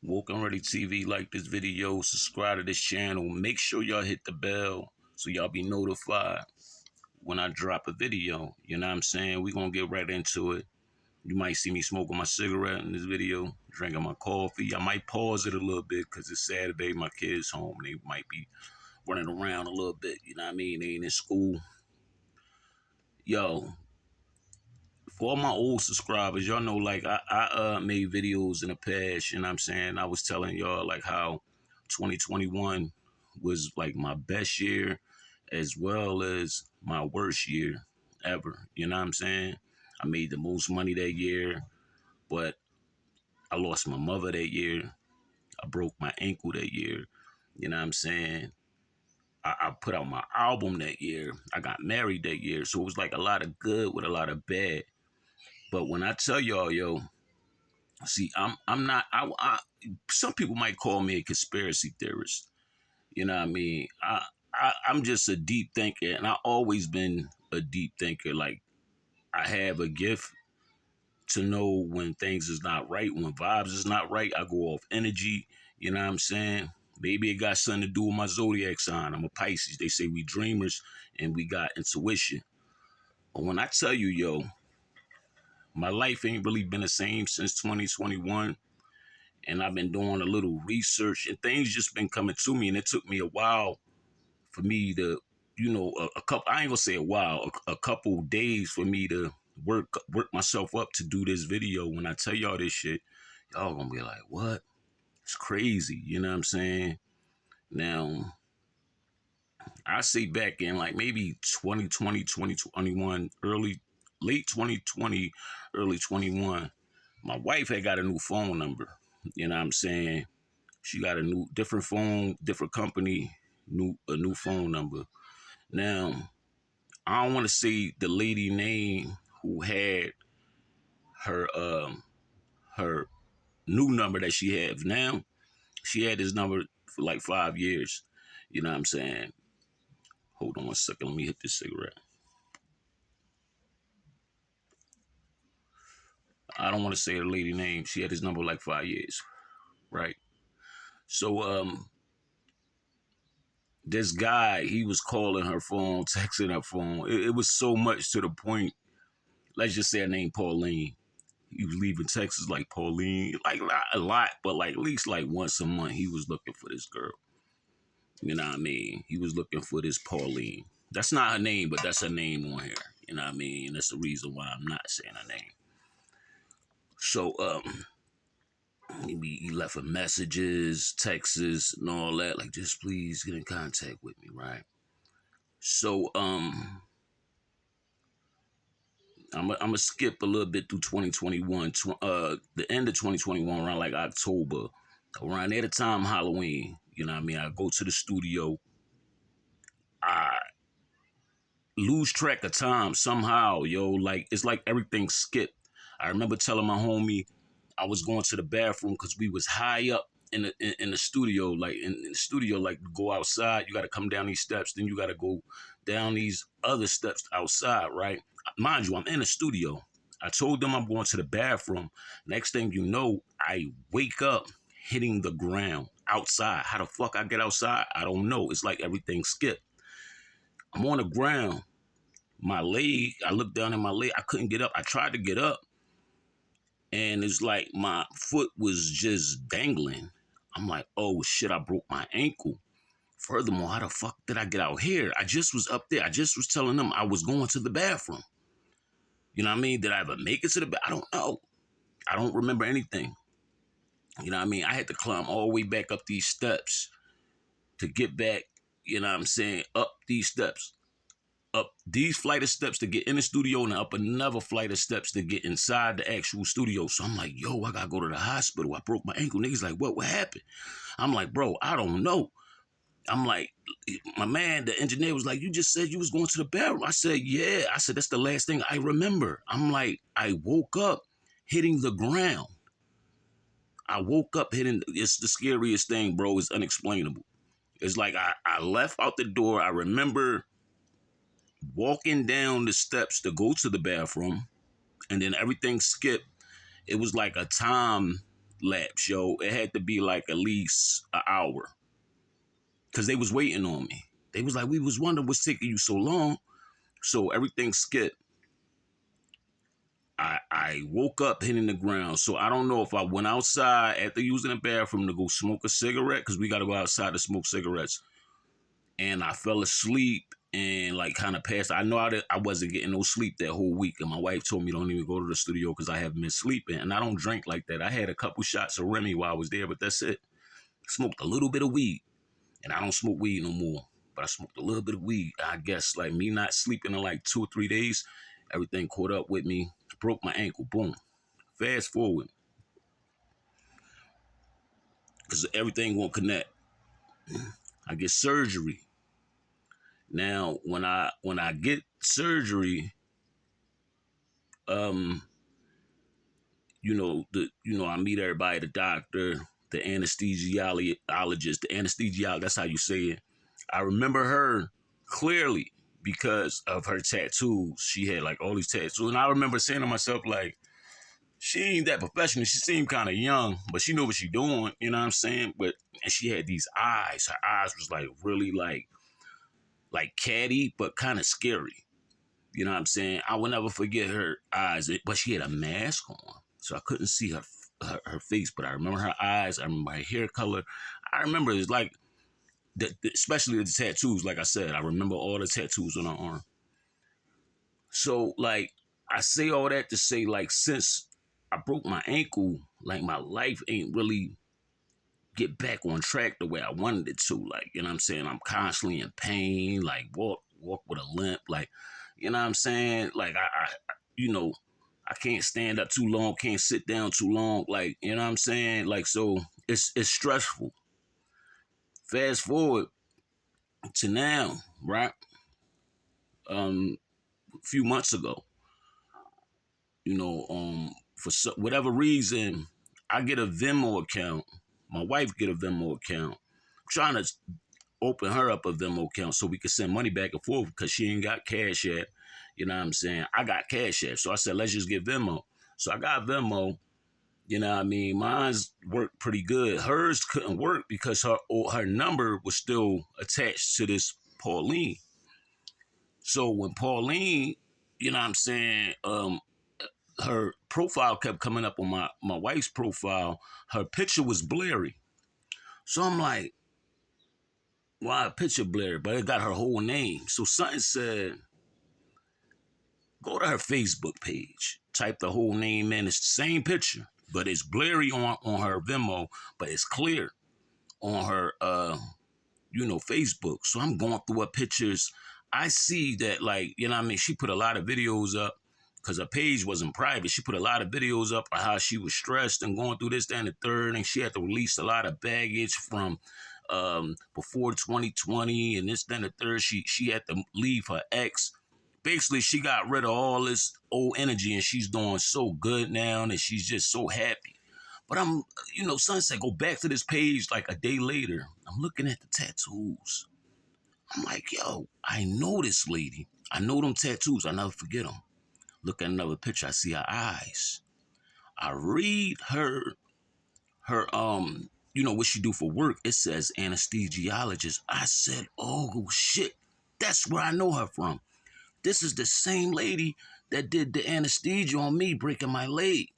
Woke and Ready TV, like this video, subscribe to this channel. Make sure y'all hit the bell so y'all be notified when I drop a video. You know what I'm saying? We gonna get right into it. You might see me smoking my cigarette in this video, drinking my coffee. I might pause it a little bit because it's Saturday. My kids home. They might be running around a little bit. You know what I mean? They ain't in school. Yo, for all my old subscribers, y'all know like I made videos in the past, you know what I'm saying? I was telling y'all like how 2021 was like my best year as well as my worst year ever. You know what I'm saying? I made the most money that year, but I lost my mother that year. I broke my ankle that year. You know what I'm saying? I put out my album that year. I got married that year. So it was like a lot of good with a lot of bad. But when I tell y'all, yo, see, I'm not. Some people might call me a conspiracy theorist. You know what I mean? I'm just a deep thinker, and I always been a deep thinker. Like I have a gift to know when things is not right, when vibes is not right. I go off energy. You know what I'm saying? Maybe it got something to do with my zodiac sign. I'm a Pisces. They say we dreamers and we got intuition. But when I tell you, yo, my life ain't really been the same since 2021. And I've been doing a little research and things just been coming to me. And it took me a while for me to, a couple, I ain't gonna say a while, a couple days for me to work myself up to do this video. When I tell y'all this shit, y'all gonna be like, what? It's crazy. You know what I'm saying? Now, I say back in like maybe 2020, 2021, late 2020, early 21, my wife had got a new phone number. You know what I'm saying? She got a different phone, different company, a new phone number. Now, I don't want to say the lady name who had her her new number that she has now. She had this number for like 5 years. You know what I'm saying? Hold on one second. Let me hit this cigarette. I don't want to say the lady name. She had this number like 5 years, right? So this guy, he was calling her phone, texting her phone. It was so much to the point. Let's just say her name Pauline. He was leaving Texas like Pauline, like not a lot, but like at least like once a month, he was looking for this girl. You know what I mean? He was looking for this Pauline. That's not her name, but that's her name on here. You know what I mean? And that's the reason why I'm not saying her name. So he left her messages, texts, and all that. Like, just please get in contact with me, right? So I'm gonna skip a little bit through 2021. The end of 2021, around like October, around at the time Halloween. You know what I mean? I go to the studio. I lose track of time somehow, yo. Like it's like everything skipped. I remember telling my homie I was going to the bathroom because we was high up in the studio, like in the studio, like go outside. You got to come down these steps, then you got to go down these other steps outside, right? Mind you, I'm in the studio. I told them I'm going to the bathroom. Next thing you know, I wake up hitting the ground outside. How the fuck I get outside? I don't know. It's like everything skipped. I'm on the ground. My leg, I looked down at my leg. I couldn't get up. I tried to get up, and it's like my foot was just dangling. I'm like, oh shit, I broke my ankle. Furthermore, how the fuck did I get out here? I just was up there. I just was telling them I was going to the bathroom. You know what I mean? Did I ever make it to the bathroom? I don't know. I don't remember anything. You know what I mean? I had to climb all the way back up these steps to get back, you know what I'm saying, up these steps. Up these flight of steps to get in the studio and up another flight of steps to get inside the actual studio. So I'm like, yo, I gotta go to the hospital. I broke my ankle. Niggas like, what happened? I'm like, bro, I don't know. I'm like, my man, the engineer was like, you just said you was going to the bathroom. I said, yeah. I said, that's the last thing I remember. I'm like, I woke up hitting the ground. I woke up hitting, it's the scariest thing, bro. It's unexplainable. It's like I left out the door. I remember walking down the steps to go to the bathroom, and then everything skipped. It was like a time lapse, yo. It had to be like at least an hour. Cause they was waiting on me. They was like, we was wondering what's taking you so long. So everything skipped. I woke up hitting the ground. So I don't know if I went outside after using the bathroom to go smoke a cigarette, because we got to go outside to smoke cigarettes. And I fell asleep and like kind of passed. I know I wasn't getting no sleep that whole week. And my wife told me don't even go to the studio because I haven't been sleeping. And I don't drink like that. I had a couple shots of Remy while I was there, but that's it. Smoked a little bit of weed. And I don't smoke weed no more. But I smoked a little bit of weed. I guess like me not sleeping in like 2 or 3 days, everything caught up with me. Broke my ankle. Boom. Fast forward. Because everything won't connect. I get surgery. Now, when I get surgery, I meet everybody, the doctor, the anesthesiologist, that's how you say it. I remember her clearly because of her tattoos. She had like all these tattoos. And I remember saying to myself, like, she ain't that professional. She seemed kind of young, but she knew what she doing, you know what I'm saying? And she had these eyes. Her eyes was like really like catty, but kind of scary. You know what I'm saying? I will never forget her eyes, but she had a mask on, so I couldn't see her face. But I remember her eyes. I remember her hair color. I remember it's like, especially the tattoos. Like I said, I remember all the tattoos on her arm. So like, I say all that to say, like, since I broke my ankle, like my life ain't really get back on track the way I wanted it to. Like, you know what I'm saying? I'm constantly in pain, like walk with a limp, like, you know what I'm saying? Like I can't stand up too long, can't sit down too long, like, you know what I'm saying? Like, so it's stressful. Fast forward to now, right? A few months ago, for whatever reason, I get a Venmo account. My wife get a Venmo account. I'm trying to open her up a Venmo account so we could send money back and forth because she ain't got cash yet. You know what I'm saying? I got cash yet. So I said, let's just get Venmo. So I got Venmo. You know what I mean? Mine's worked pretty good. Hers couldn't work because her number was still attached to this Pauline. So when Pauline, you know what I'm saying, her profile kept coming up on my wife's profile, her picture was blurry. So I'm like, why a picture blurry? But it got her whole name. So something said, go to her Facebook page, type the whole name in. It's the same picture, but it's blurry on her Venmo, but it's clear on her Facebook. So I'm going through her pictures. I see that, like, you know what I mean? She put a lot of videos up because her page wasn't private. She put a lot of videos up of how she was stressed and going through this, that, and the third. And she had to release a lot of baggage from before 2020 and this, that, and the third. She had to leave her ex. Basically, she got rid of all this old energy and she's doing so good now and she's just so happy. But I'm, Sunset, go back to this page like a day later. I'm looking at the tattoos. I'm like, yo, I know this lady. I know them tattoos. I never forget them. Look at another picture. I see her eyes. I read her, what she do for work. It says anesthesiologist. I said, oh, shit. That's where I know her from. This is the same lady that did the anesthesia on me breaking my leg.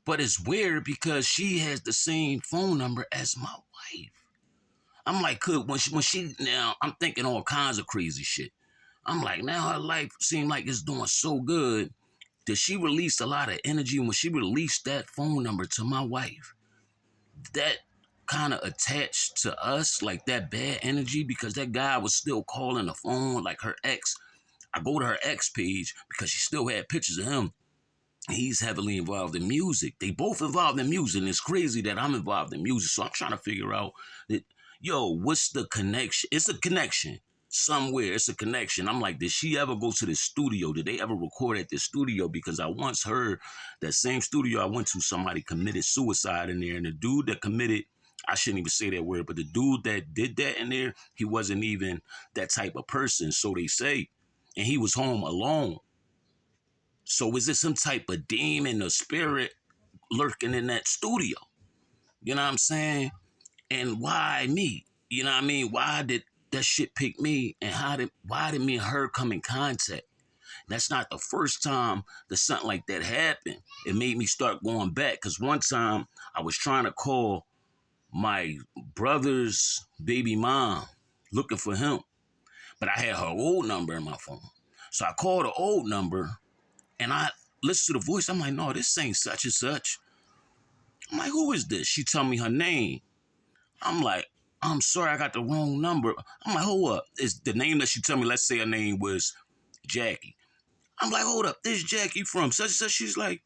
But it's weird because she has the same phone number as my wife. I'm like, when she now, I'm thinking all kinds of crazy shit. I'm like, now her life seemed like it's doing so good. Did she release a lot of energy when she released that phone number to my wife? That kind of attached to us, like that bad energy, because that guy was still calling the phone, like her ex. I go to her ex page because she still had pictures of him. He's heavily involved in music. They both involved in music, and it's crazy that I'm involved in music. So I'm trying to figure out that, what's the connection? It's a connection somewhere. It's a connection. I'm like, did she ever go to the studio? Did they ever record at this studio? Because I once heard that same studio I went to, somebody committed suicide in there, and the dude that committed, I shouldn't even say that word, but the dude that did that in there, he wasn't even that type of person, so they say, and he was home alone. So is it some type of demon or spirit lurking in that studio. You know what I'm saying? And why me? You know what I mean? Why did that shit pick me? And why did me and her come in contact? That's not the first time that something like that happened. It made me start going back. Cause one time I was trying to call my brother's baby mom looking for him, but I had her old number in my phone. So I called the old number and I listened to the voice. I'm like, no, this ain't such and such. I'm like, who is this? She told me her name. I'm like, I'm sorry, I got the wrong number. I'm like, hold up. Is the name that she told me, let's say her name was Jackie. I'm like, hold up, this Jackie from such and such. She's like,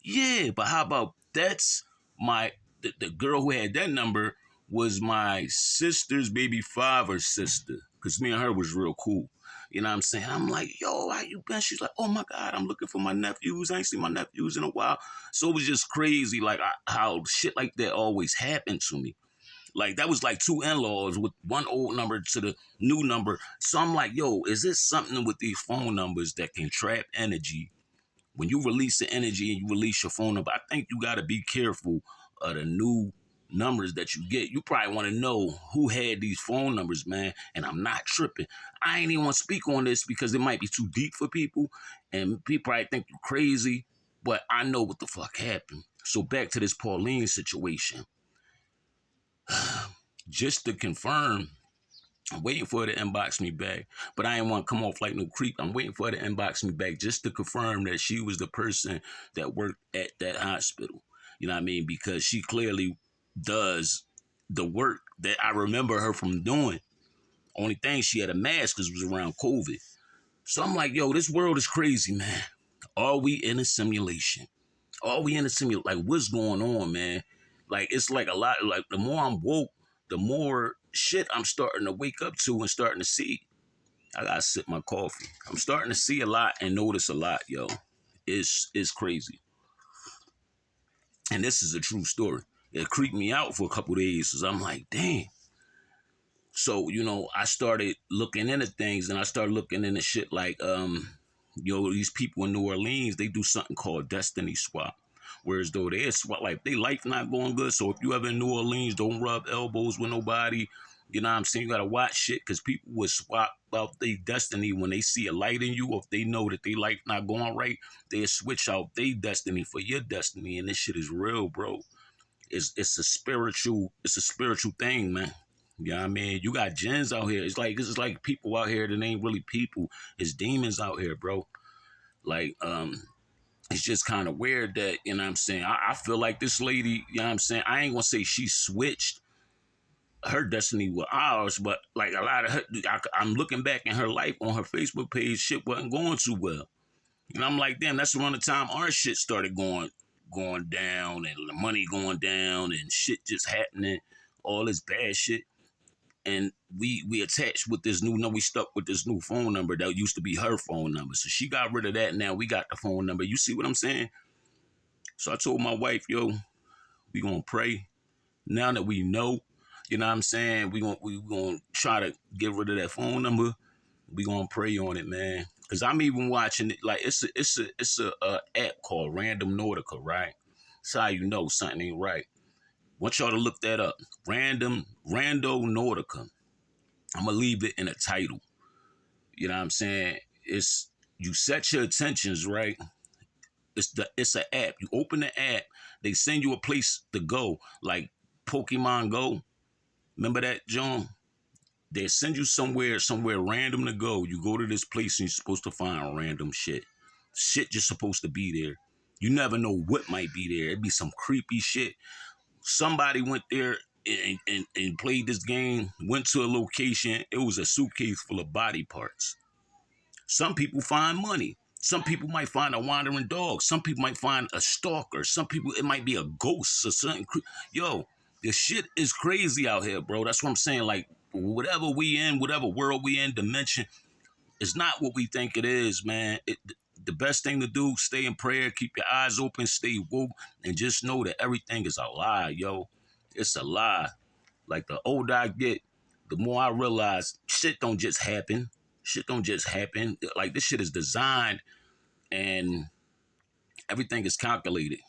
yeah, but how about that's the girl who had that number was my sister's baby father's sister. Because me and her was real cool. You know what I'm saying? I'm like, yo, how you been? She's like, oh my God, I'm looking for my nephews. I ain't seen my nephews in a while. So it was just crazy, like how shit like that always happened to me. Like that was like two in-laws with one old number to the new number. So I'm like, yo, is this something with these phone numbers that can trap energy? When you release the energy and you release your phone number, I think you got to be careful of the new numbers that you get. You probably want to know who had these phone numbers, man. And I'm not tripping. I ain't even want to speak on this because it might be too deep for people. And people probably think you're crazy. But I know what the fuck happened. So back to this Pauline situation. Just to confirm, I'm waiting for her to inbox me back, but I ain't want to come off like no creep. I'm waiting for her to inbox me back just to confirm that she was the person that worked at that hospital. You know what I mean? Because she clearly does the work that I remember her from doing. Only thing, she had a mask because it was around COVID. So I'm like, yo, this world is crazy, man. Are we in a simulation? Are we in a simulation? Like, what's going on, man? Like, it's like a lot, like, the more I'm woke, the more shit I'm starting to wake up to and starting to see. I gotta sip my coffee. I'm starting to see a lot and notice a lot, yo. It's crazy. And this is a true story. It creeped me out for a couple days because I'm like, damn. So, you know, I started looking into things and I started looking into shit like, these people in New Orleans, they do something called destiny swap. Whereas though they swap, like, they life not going good. So if you ever in New Orleans, don't rub elbows with nobody. You know what I'm saying? You gotta watch shit because people will swap out their destiny when they see a light in you, or if they know that they life not going right, they'll switch out their destiny for your destiny. And this shit is real, bro. It's a spiritual thing, man. You know what I mean? You got jinns out here. It's like people out here that ain't really people. It's demons out here, bro. Like, it's just kind of weird that, you know what I'm saying? I feel like this lady, you know what I'm saying? I ain't gonna say she switched her destiny with ours, but like a lot of her, I'm looking back in her life on her Facebook page, shit wasn't going too well. And I'm like, damn, that's around the time our shit started going down and the money going down and shit just happening, all this bad shit. And we attached with this new number. We stuck with this new phone number that used to be her phone number. So she got rid of that. Now we got the phone number. You see what I'm saying? So I told my wife, yo, we gonna pray. Now that we know, you know what I'm saying, we gonna try to get rid of that phone number. We gonna pray on it, man. Cause I'm even watching it. Like it's a app called Randonautica, right? That's how you know something ain't right. Want y'all to look that up. Randonautica. I'm gonna leave it in a title. You know what I'm saying? It's you set your attentions right. It's an app. You open the app, they send you a place to go, like Pokemon Go. Remember that, John? They send you somewhere random to go. You go to this place and you're supposed to find random shit. Shit just supposed to be there. You never know what might be there. It'd be some creepy shit. Somebody went there and played this game, went to a location. It was a suitcase full of body parts. Some people find money. Some people might find a wandering dog. Some people might find a stalker. Some people, it might be a ghost or something. Yo, this shit is crazy out here, bro. That's what I'm saying. Like, whatever we in, whatever world we in, dimension, it's not what we think it is, man. The best thing to do, stay in prayer, keep your eyes open, stay woke, and just know that everything is a lie, yo. It's a lie. Like, the older I get, the more I realize shit don't just happen. Shit don't just happen. Like, this shit is designed and everything is calculated.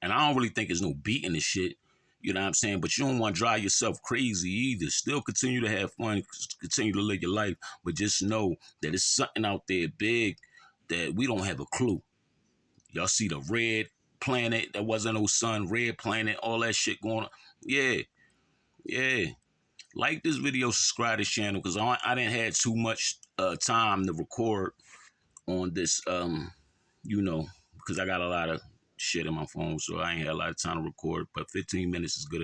And I don't really think it's no beating the shit. You know what I'm saying? But you don't want to drive yourself crazy either. Still continue to have fun, continue to live your life, but just know that it's something out there big that we don't have a clue. Y'all see the red planet, there wasn't no sun, red planet, all that shit going on. Yeah, yeah. Like this video, subscribe to this channel, because I didn't have too much time to record on this, you know, because I got a lot of shit in my phone, so I ain't had a lot of time to record, but 15 minutes is good.